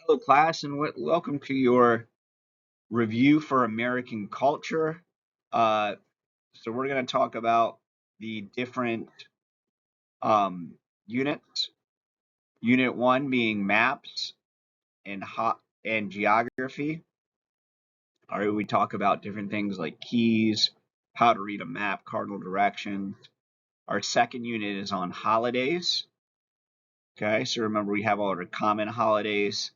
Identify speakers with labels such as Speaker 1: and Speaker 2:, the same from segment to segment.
Speaker 1: Hello, class, and welcome to your review for American culture. Uh, so we're going to talk about the different um, units. Unit one being maps and geography. All right, we talk about different things like keys, how to read a map, cardinal directions. Our second unit is on holidays. Okay, so remember we have all our common holidays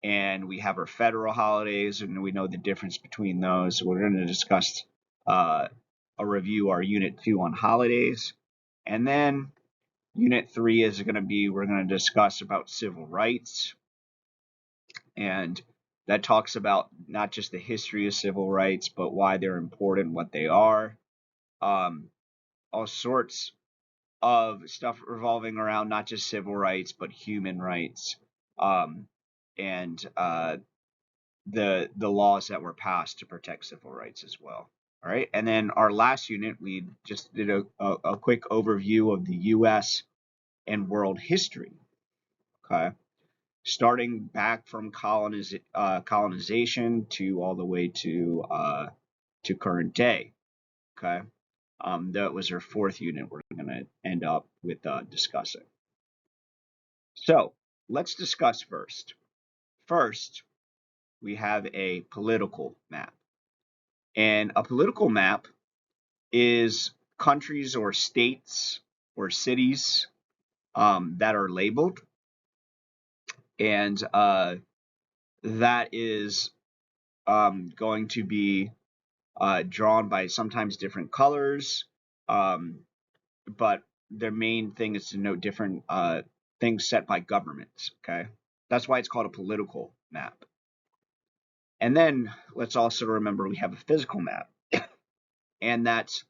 Speaker 1: and we have our federal holidays, and we know the difference between those. So we're going to discuss uh, a review our Unit 2 on holidays. And then Unit 3 is going to be, we're going to discuss about civil rights. And that talks about not just the history of civil rights, but why they're important, what they are. All sorts of stuff revolving around not just civil rights, but human rights. And the laws that were passed to protect civil rights as well. All right, and then our last unit, we just did a quick overview of the U.S. and world history. Okay, starting back from colonization to all the way to current day. Okay, that was our fourth unit. We're going to end up with discussing. So let's discuss first. First, we have a political map. And a political map is countries or states or cities that are labeled, and that is going to be drawn by sometimes different colors, um, but their main thing is to note different things set by governments. Okay, that's why it's called a political map. And then let's also remember we have a physical map, and that's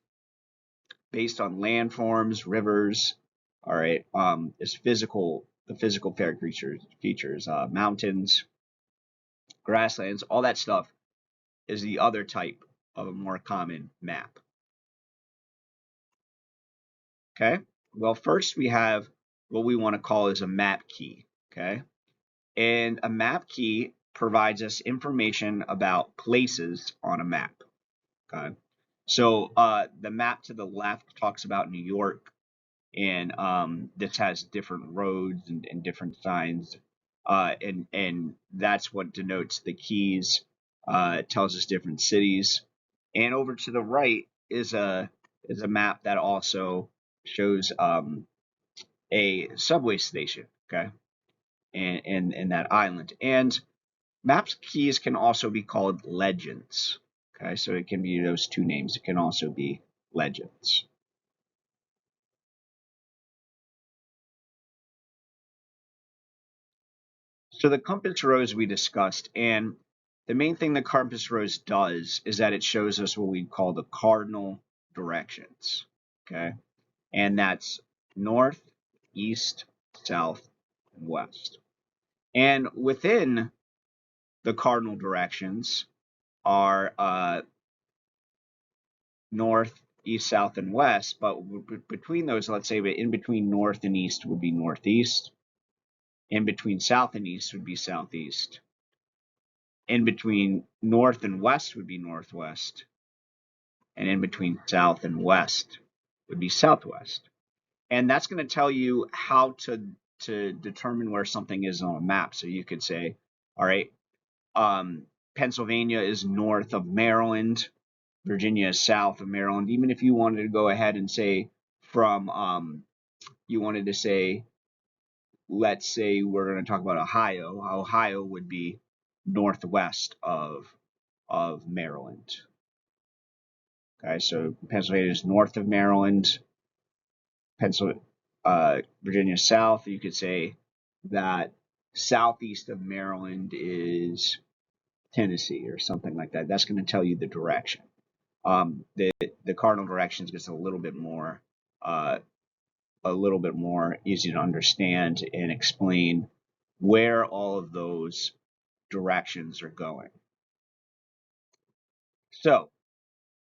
Speaker 1: based on landforms, rivers. All right, is the physical features, mountains, grasslands, all that stuff is the other type of a more common map. Okay, well, first we have what we want to call is a map key. Okay, and a map key provides us information about places on a map. Okay, so the map to the left talks about New York, and this has different roads and different signs, and that's what denotes the keys. It tells us different cities, and over to the right is a map that also shows a subway station. Okay, and in that island, and maps keys can also be called legends. Okay, so it can be those two names. It can also be legends. So the compass rose we discussed, and the main thing the compass rose does is that it shows us what we call the cardinal directions. Okay, and that's north, east, south, and west. And within the cardinal directions are north, east, south, and west. But between those, let's say in between north and east would be northeast. In between south and east would be southeast. In between north and west would be northwest, and in between south and west would be southwest. And that's going to tell you how to determine where something is on a map. So you could say, all right, Pennsylvania is north of Maryland, Virginia is south of Maryland. Even if you wanted to go ahead and say from you wanted to say, let's say we're going to talk about Ohio. Ohio would be northwest of Maryland. Okay, so Pennsylvania is north of Maryland, Pennsylvania, Virginia south. You could say that southeast of Maryland is Tennessee or something like that. That's going to tell you the direction. The cardinal directions gets uh, a little bit more easy to understand and explain where all of those directions are going. So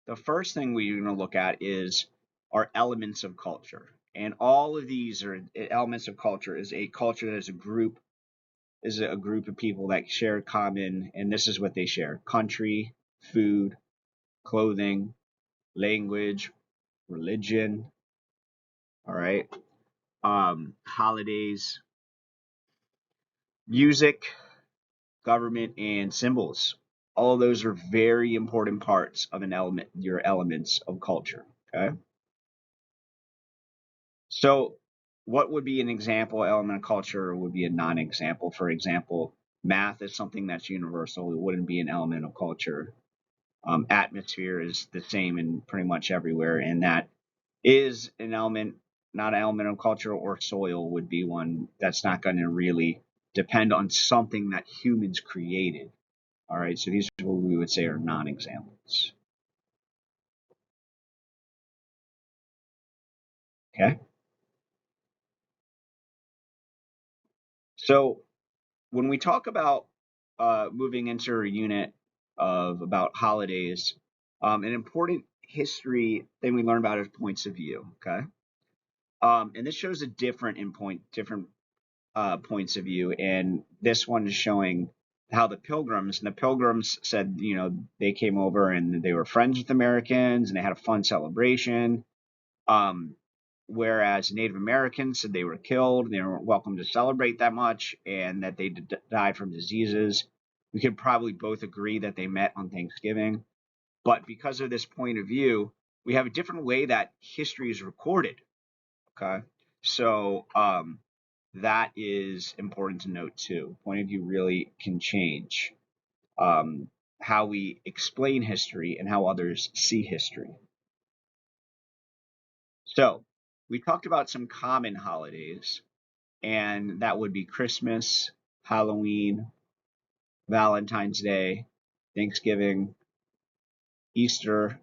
Speaker 1: the first thing we're going to look at is our elements of culture. And all of these are elements of culture is a culture that is a group is a group of people that share common, and this is what they share: country, food, clothing, language, religion, all right, holidays, music, government, and symbols. All of those are very important parts of an element, your elements of culture. Okay. So, what would be an example element of culture or would be a non example? For example, math is something that's universal, it wouldn't be an element of culture. Atmosphere is the same in pretty much everywhere, and that is an element, not an element of culture, or soil would be one that's not going to really depend on something that humans created. All right, so these are what we would say are non examples. Okay, so when we talk about moving into a unit of about holidays, an important history thing we learn about is points of view. Okay, and this shows a different points of view, and this one is showing how the pilgrims said, they came over and they were friends with Americans and they had a fun celebration. Um, Whereas Native Americans said they were killed, they weren't welcome to celebrate that much, and that they died from diseases. We could probably both agree that they met on Thanksgiving, but because of this point of view, we have a different way that history is recorded. Okay, so that is important to note too. Point of view really can change um, how we explain history and how others see history. So we talked about some common holidays, and that would be Christmas, Halloween, Valentine's Day, Thanksgiving, Easter,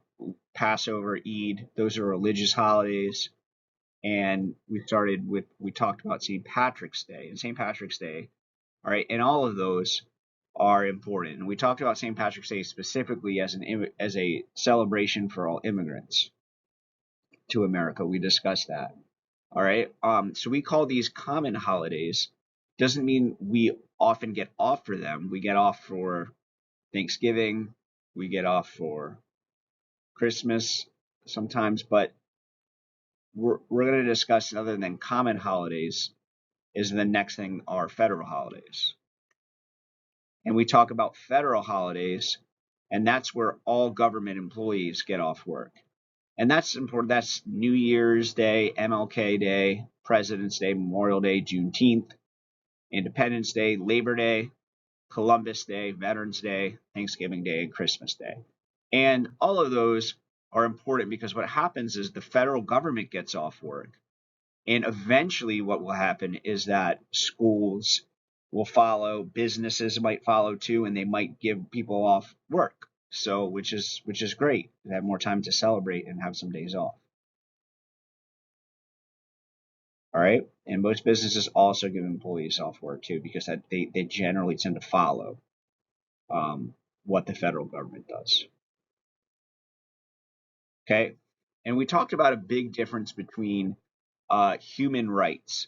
Speaker 1: Passover, Eid. Those are religious holidays. And we talked about St. Patrick's Day. And St. Patrick's Day, all right, and all of those are important. And we talked about St. Patrick's Day specifically as a celebration for all immigrants to America. We discussed that. All right. So we call these common holidays. Doesn't mean we often get off for them. We get off for Thanksgiving. We get off for Christmas sometimes, but we're going to discuss other than common holidays is the next thing are federal holidays. And we talk about federal holidays, and that's where all government employees get off work. And that's important. That's New Year's Day, MLK Day, President's Day, Memorial Day, Juneteenth, Independence Day, Labor Day, Columbus Day, Veterans Day, Thanksgiving Day, and Christmas Day. And all of those are important because what happens is the federal government gets off work. And eventually, what will happen is that schools will follow, businesses might follow too, and they might give people off work. So, which is great. They have more time to celebrate and have some days off. All right, and most businesses also give employees off work too because they generally tend to follow what the federal government does. Okay, and we talked about a big difference between human rights.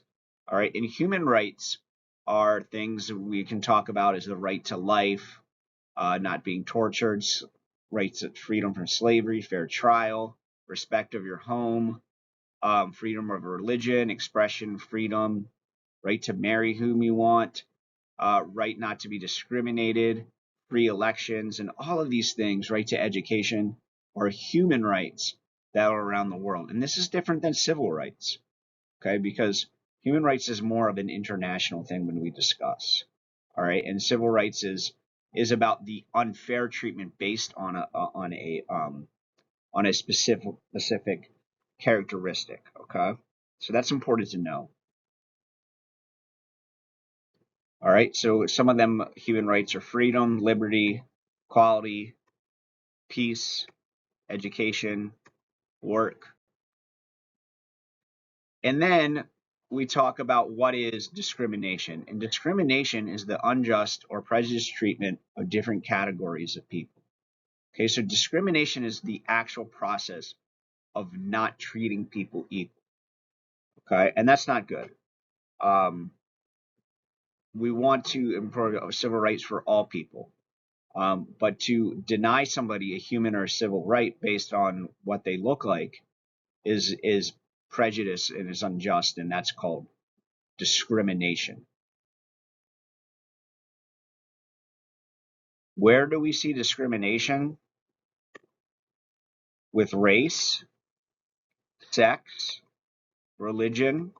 Speaker 1: All right, and human rights are things that we can talk about as the right to life, not being tortured, rights of freedom from slavery, fair trial, respect of your home, freedom of religion, expression, freedom, right to marry whom you want, right not to be discriminated, free elections, and all of these things, right to education, are human rights that are around the world. And this is different than civil rights, okay? Because human rights is more of an international thing when we discuss, all right? And civil rights is about the unfair treatment based on a specific characteristic, okay? So that's important to know. All right, so some of them human rights are freedom, liberty, equality, peace, education, work. And then we talk about what is discrimination. And discrimination is the unjust or prejudiced treatment of different categories of people. Okay, so discrimination is the actual process of not treating people equal. Okay, and that's not good. Um, we want to improve civil rights for all people. But to deny somebody a human or a civil right based on what they look like is prejudice and is unjust, and that's called discrimination. Where do we see discrimination? With race, sex, religion,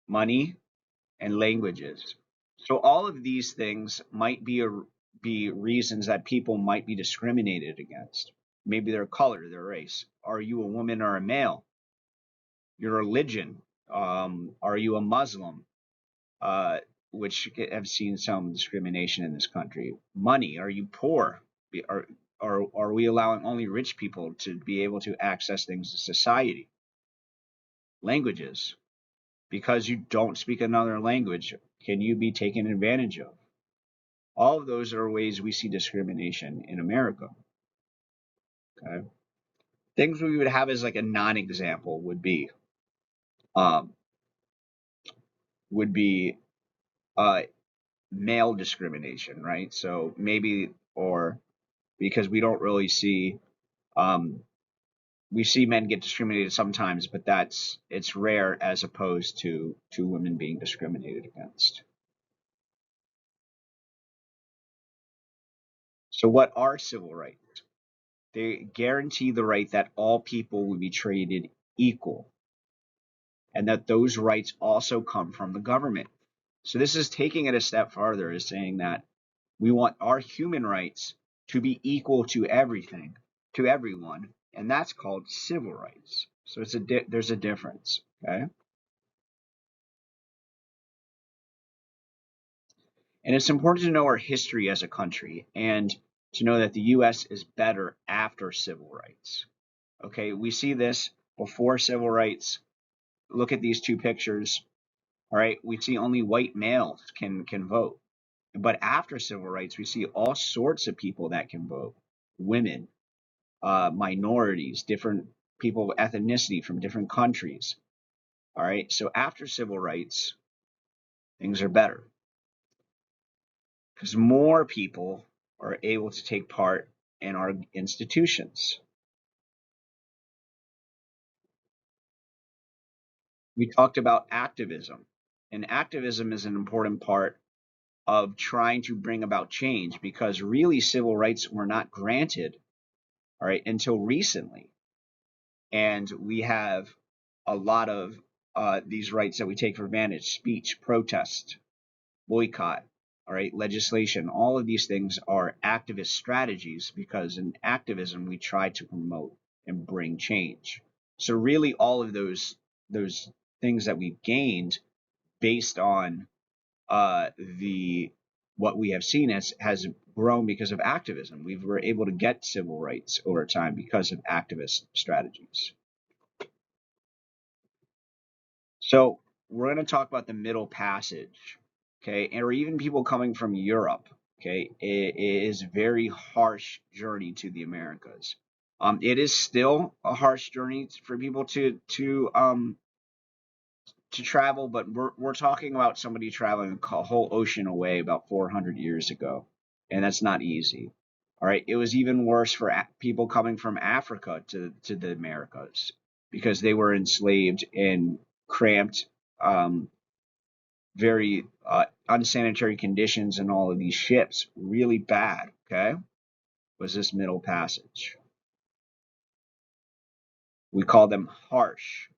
Speaker 1: money, and languages. So all of these things might be reasons that people might be discriminated against. Maybe their color, their race. Are you a woman or a male? Your religion. Are you a Muslim? Uh, which have seen some discrimination in this country. Money. Are you poor? Are are we allowing only rich people to be able to access things in society? Languages. Because you don't speak another language, can you be taken advantage of? All of those are ways we see discrimination in America. Okay, things we would have as like a non-example um, would be uh, male discrimination, right? So maybe, or because we don't really see, um, we see men get discriminated sometimes, but it's rare as opposed to women being discriminated against. So what are civil rights? They guarantee the right that all people will be treated equal, and that those rights also come from the government. So this is taking it a step farther, is saying that we want our human rights to be equal to everything, to everyone, and that's called civil rights. So there's a difference, okay? And it's important to know our history as a country and to know that the US is better after civil rights. Okay, we see this before civil rights. Look at these two pictures. All right, we see only white males can vote. But after civil rights, we see all sorts of people that can vote. Women, minorities, different people of ethnicity from different countries. All right, so after civil rights, things are better because more people are able to take part in our institutions. We talked about activism, and activism is an important part of trying to bring about change because really civil rights were not granted, all right, until recently. And we have a lot of these rights that we take for granted: speech, protest, boycott, all right, legislation. All of these things are activist strategies because in activism we try to promote and bring change. So really all of those things that we've gained based on the what we have seen has grown because of activism. We were able to get civil rights over time because of activist strategies. So we're going to talk about the Middle Passage, okay, or even people coming from Europe. Okay, it is a very harsh journey to the Americas. It is still a harsh journey for people to travel, but we're talking about somebody traveling a whole ocean away about 400 years ago, and that's not easy. All right, it was even worse for people coming from Africa to the Americas because they were enslaved in cramped, um, very unsanitary conditions, and all of these ships really bad. Okay, was this Middle Passage? We call them harsh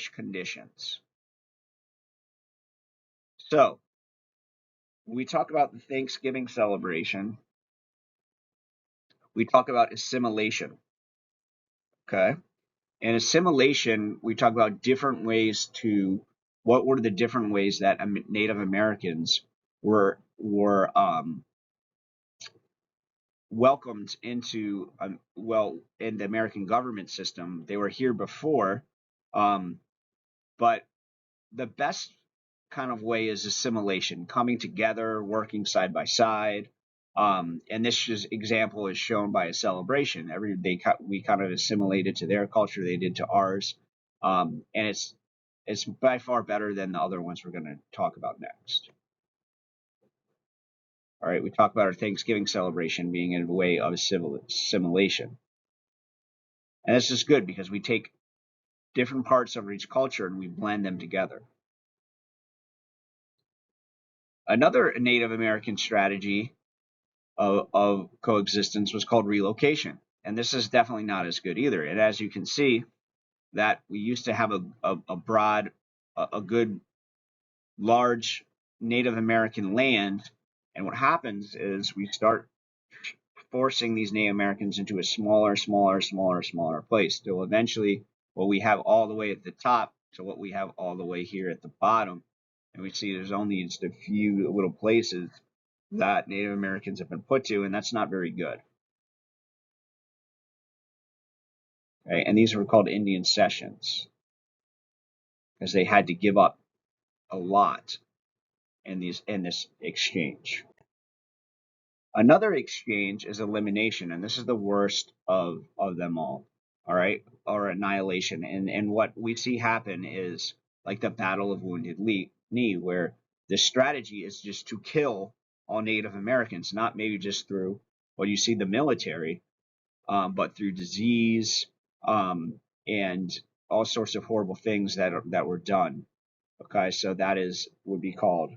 Speaker 1: conditions. So we talk about the Thanksgiving celebration. We talk about assimilation. Okay. And assimilation, we talk about different ways to what were the different ways that Native Americans were welcomed into in the American government system. They were here before, um, but the best kind of way is assimilation, coming together, working side by side. And this example is shown by a celebration. We kind of assimilated to their culture, they did to ours, and it's by far better than the other ones we're going to talk about next. All right, we talk about our Thanksgiving celebration being a way of assimilation. And this is good because we take different parts of each culture and we blend them together. Another Native American strategy of coexistence was called relocation. And this is definitely not as good either. And as you can see, that we used to have a broad, a good, large Native American land. And what happens is we start forcing these Native Americans into a smaller place. So eventually, what we have all the way at the top to what we have all the way here at the bottom. And we see there's only just a few little places that Native Americans have been put to, and that's not very good. Okay? And these were called Indian cessions because they had to give up a lot in this exchange. Another exchange is elimination, and this is the worst of them all right, or annihilation. And what we see happen is like the Battle of Wounded Knee, where the strategy is just to kill all Native Americans, not maybe just through what you see the military, but through disease and all sorts of horrible things that were done. Okay, so that would be called,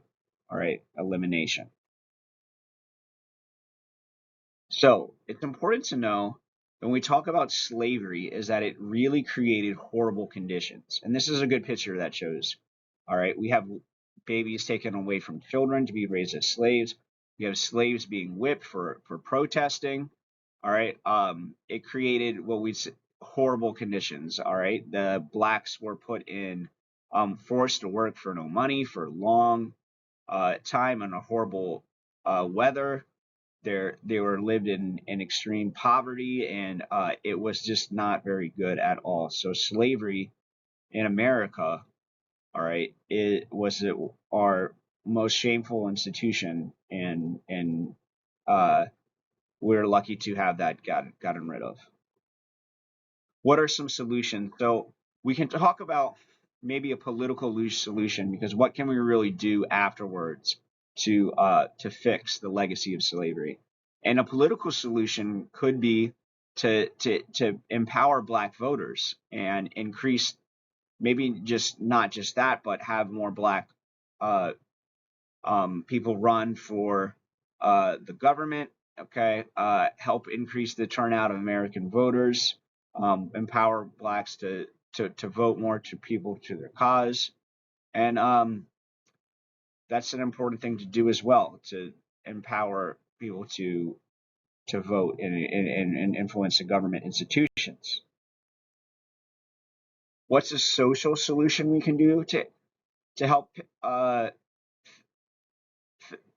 Speaker 1: all right, elimination. So it's important to know when we talk about slavery is that it really created horrible conditions. And this is a good picture that shows, all right, we have babies taken away from children to be raised as slaves. We have slaves being whipped for protesting. All right. It created what we horrible conditions. All right. The blacks were put in forced to work for no money for long time in a horrible weather. They were lived in extreme poverty, and it was just not very good at all. So slavery in America, all right, it was our most shameful institution, and we're lucky to have that gotten rid of. What are some solutions? So we can talk about maybe a political solution, because what can we really do afterwards to fix the legacy of slavery? And a political solution could be to empower black voters and increase, maybe just not just that, but have more black uh, people run for the government. Okay, help increase the turnout of American voters, empower blacks to vote more to people to their cause, and that's an important thing to do as well, to empower people to vote and influence the government institutions. What's a social solution we can do to help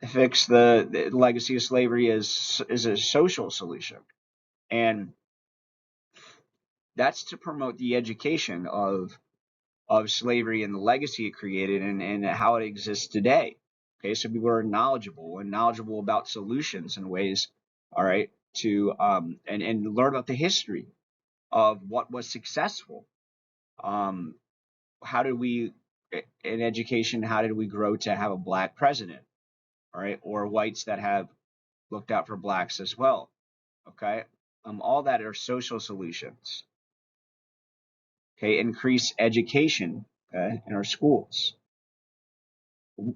Speaker 1: fix the legacy of slavery? Is a social solution, and that's to promote the education of slavery and the legacy it created, and how it exists today. Okay, so people are knowledgeable about solutions and ways, all right, to and learn about the history of what was successful. Um, how did we in education? How did we grow to have a black president? All right, or whites that have looked out for blacks as well. Okay, all that are social solutions. Okay, increase education, okay, in our schools.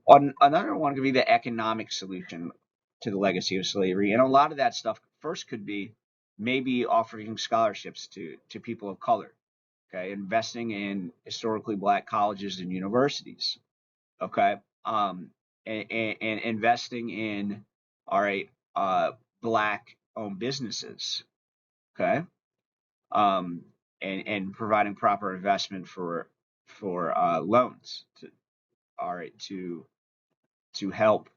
Speaker 1: Another one could be the economic solution to the legacy of slavery, and a lot of that stuff first could be maybe offering scholarships to people of color. Okay, investing in historically black colleges and universities. Okay, and investing in, all right, black owned businesses. Okay, um, and providing proper investment for loans to, all right, to help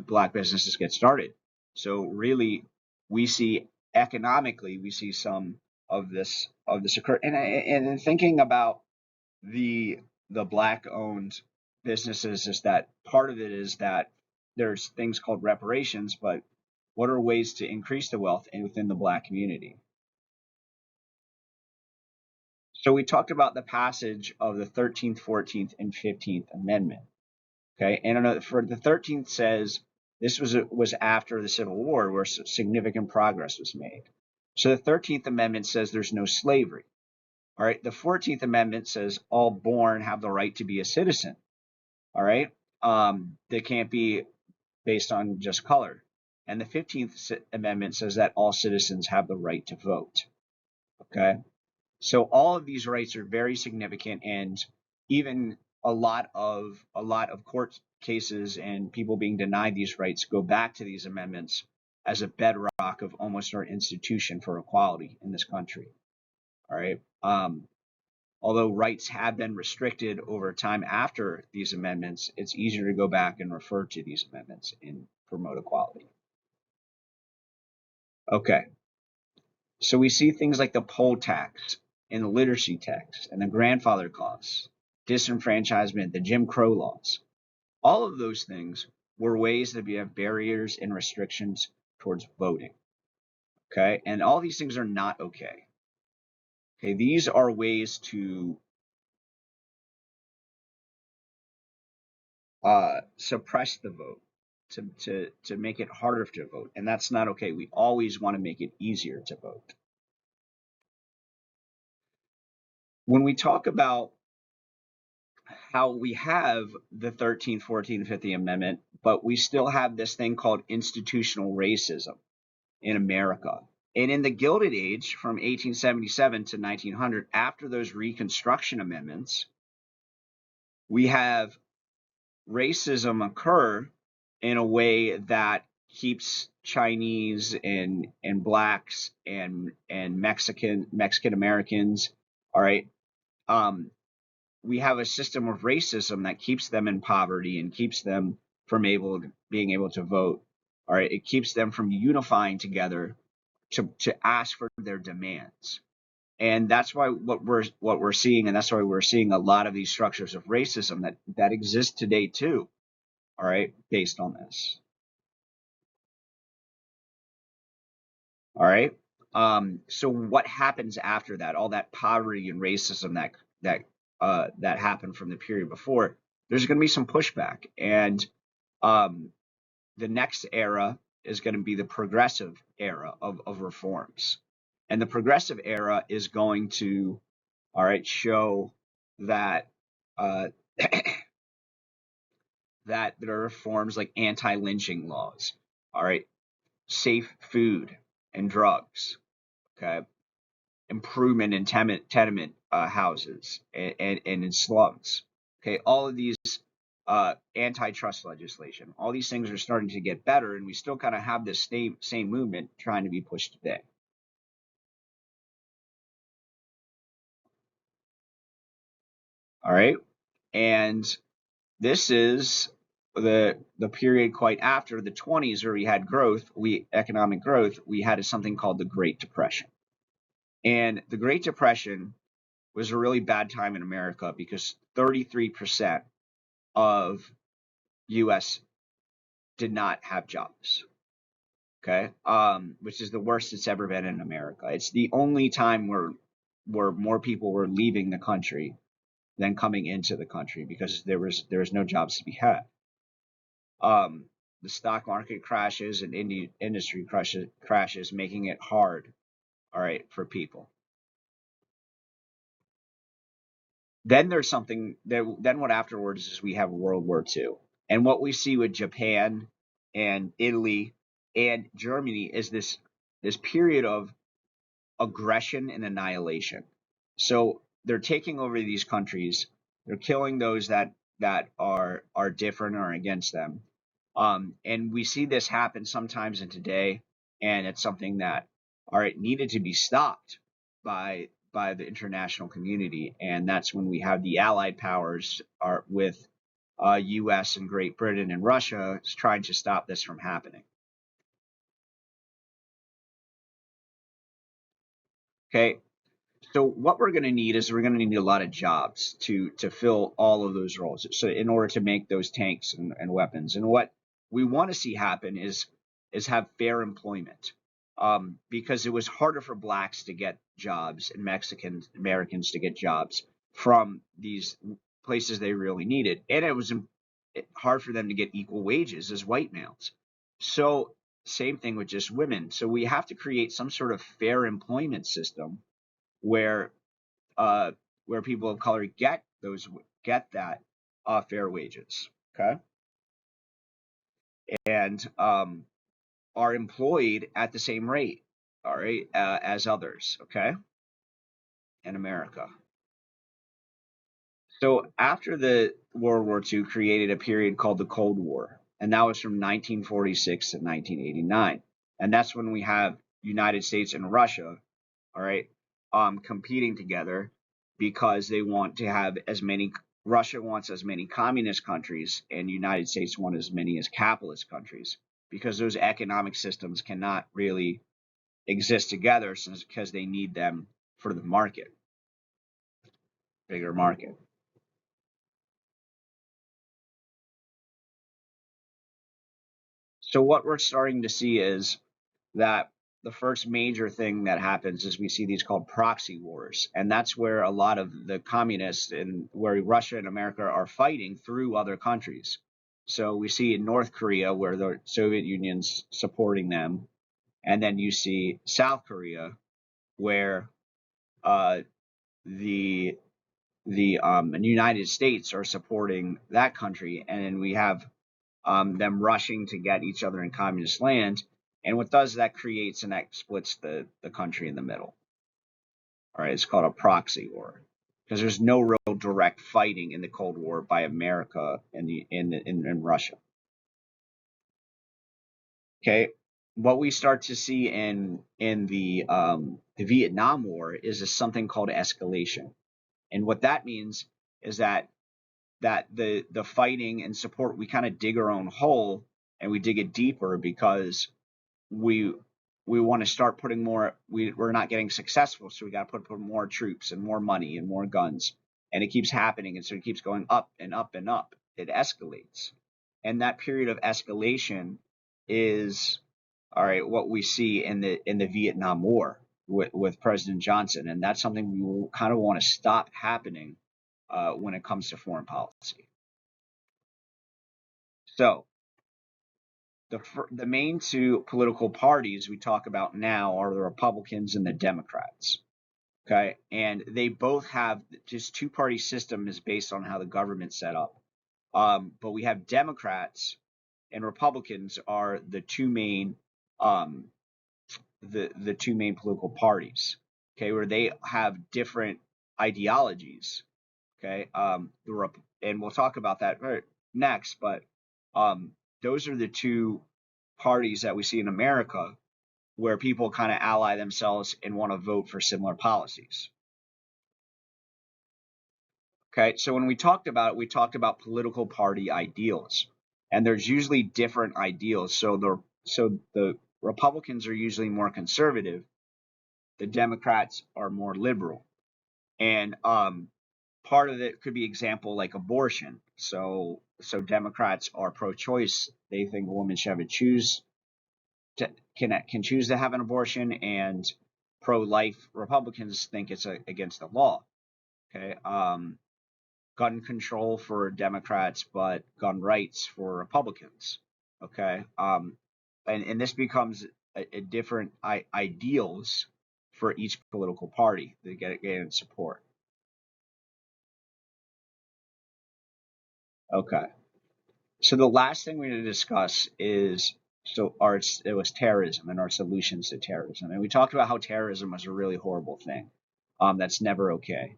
Speaker 1: black businesses get started. So really, we see economically, we see some of this occur. And in thinking about the the black owned businesses, is that part of it is that there's things called reparations, but what are ways to increase the wealth within the black community? So we talked about the passage of the 13th, 14th, and 15th Amendment. Okay, and for the 13th says This was after the Civil War, where significant progress was made. So the 13th Amendment says there's no slavery. All right. The 14th Amendment says all born have the right to be a citizen. All right. They can't be based on just color. And the 15th Amendment says that all citizens have the right to vote. Okay. So all of these rights are very significant, and even a lot of court cases and people being denied these rights go back to these amendments as a bedrock of almost our institution for equality in this country. All right. Although rights have been restricted over time after these amendments, it's easier to go back and refer to these amendments and promote equality. Okay. So we see things like the poll tax and the literacy tax and the grandfather clause, disenfranchisement, the Jim Crow laws. All of those things were ways that we have barriers and restrictions towards voting. Okay. And all these things are not okay. Okay. These are ways to suppress the vote, to make it harder to vote. And that's not okay. We always want to make it easier to vote. When we talk about how we have the 13th, 14th, 15th Amendment, but we still have this thing called institutional racism in America. And in the Gilded Age from 1877 to 1900, after those Reconstruction Amendments, we have racism occur in a way that keeps Chinese and blacks and Mexican Americans, all right. We have a system of racism that keeps them in poverty and keeps them from being able to vote. All right, it keeps them from unifying together to ask for their demands. And that's why what we're seeing, and that's why we're seeing a lot of these structures of racism that exist today too. All right, based on this. All right. So what happens after that? All that poverty and racism that happened from the period before. There's going to be some pushback, and the next era is going to be the progressive era of reforms, and the progressive era is going to, all right, show that uh, that there are reforms like anti-lynching laws, all right, safe food and drugs, okay, improvement in tenement houses and in slums. Okay, all of these antitrust legislation, all these things are starting to get better, and we still kind of have this same movement trying to be pushed today. All right, and this is the period quite after the 20s where we had economic growth. We had something called the Great Depression, and the Great Depression was a really bad time in America because 33% of U.S. did not have jobs. Okay, which is the worst it's ever been in America. It's the only time where more people were leaving the country than coming into the country because there was no jobs to be had. Um, the stock market crashes and industry crashes, making it hard, all right, for people. Then there's something that then what afterwards is we have World War II. And what we see with Japan and Italy and Germany is this period of aggression and annihilation. So they're taking over these countries, they're killing those that are different or against them. And we see this happen sometimes in today, and it's something that all right needed to be stopped by the international community, and that's when we have the Allied powers are with U.S. and Great Britain and Russia trying to stop this from happening. Okay, so what we're going to need is we're going to need a lot of jobs to fill all of those roles. So in order to make those tanks and weapons, and what we want to see happen is have fair employment, because it was harder for blacks to get jobs and Mexican Americans to get jobs from these places they really needed, and it was hard for them to get equal wages as white males. So same thing with just women. So we have to create some sort of fair employment system where uh, where people of color get that fair wages, okay, and are employed at the same rate, all right, as others, okay, in America. So after the World War II created a period called the Cold War, and that was from 1946 to 1989, and that's when we have United States and Russia, all right, competing together because they want to have as many. Russia wants as many communist countries, and United States want as many as capitalist countries because those economic systems cannot really exist together since because they need them for the market, bigger market. So what we're starting to see is that the first major thing that happens is we see these called proxy wars, and that's where a lot of the communists and where Russia and America are fighting through other countries. So we see in North Korea where the Soviet Union's supporting them, and then you see South Korea where uh, the the United States are supporting that country, and then we have them rushing to get each other in communist land. And what does that creates and that splits the country in the middle. All right, it's called a proxy war because there's no real direct fighting in the Cold War by America and in Russia. Okay, what we start to see in the Vietnam War is something called escalation, and what that means is that the fighting and support we kind of dig our own hole and we dig it deeper because we we want to start putting more we're not getting successful, so we got to put more troops and more money and more guns, and it keeps happening, and so it keeps going up and up and up. It escalates, and that period of escalation is all right what we see in the Vietnam War with President Johnson, and that's something we kind of want to stop happening when it comes to foreign policy. So the main two political parties we talk about now are the Republicans and the Democrats. Okay, and they both have just two-party system is based on how the government's set up. But we have Democrats and Republicans are um, the two main political parties. Okay, where they have different ideologies. Okay, and we'll talk about that next. But um, those are the two parties that we see in America where people kind of ally themselves and want to vote for similar policies. Okay, so when we talked about it, we talked about political party ideals, and there's usually different ideals. So the Republicans are usually more conservative, the Democrats are more liberal, and part of it could be example like abortion. So Democrats are pro-choice; they think a woman should have a choose to, can choose to have an abortion, and pro-life Republicans think it's against the law. Okay, gun control for Democrats, but gun rights for Republicans. Okay, and this becomes a different ideals for each political party that get support. Okay, so the last thing we're going to discuss is it was terrorism and our solutions to terrorism, and we talked about how terrorism was a really horrible thing, that's never okay,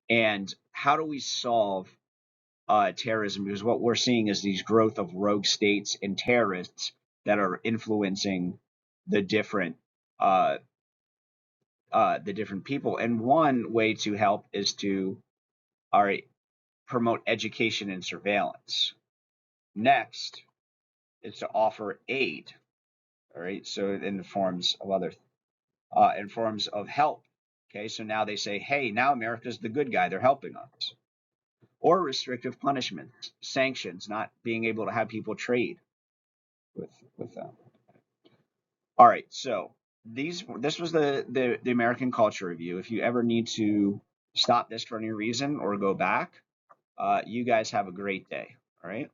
Speaker 1: and how do we solve terrorism, because what we're seeing is these growth of rogue states and terrorists that are influencing the different uh, the different people. And one way to help is to all right promote education and surveillance. Next is to offer aid. All right, so in the forms of other in forms of help. Okay, so now they say, hey, now America's the good guy; they're helping us. Or restrictive punishments, sanctions, not being able to have people trade with them. All right, so this was the American Culture Review. If you ever need to stop this for any reason or go back, you guys have a great day. All right.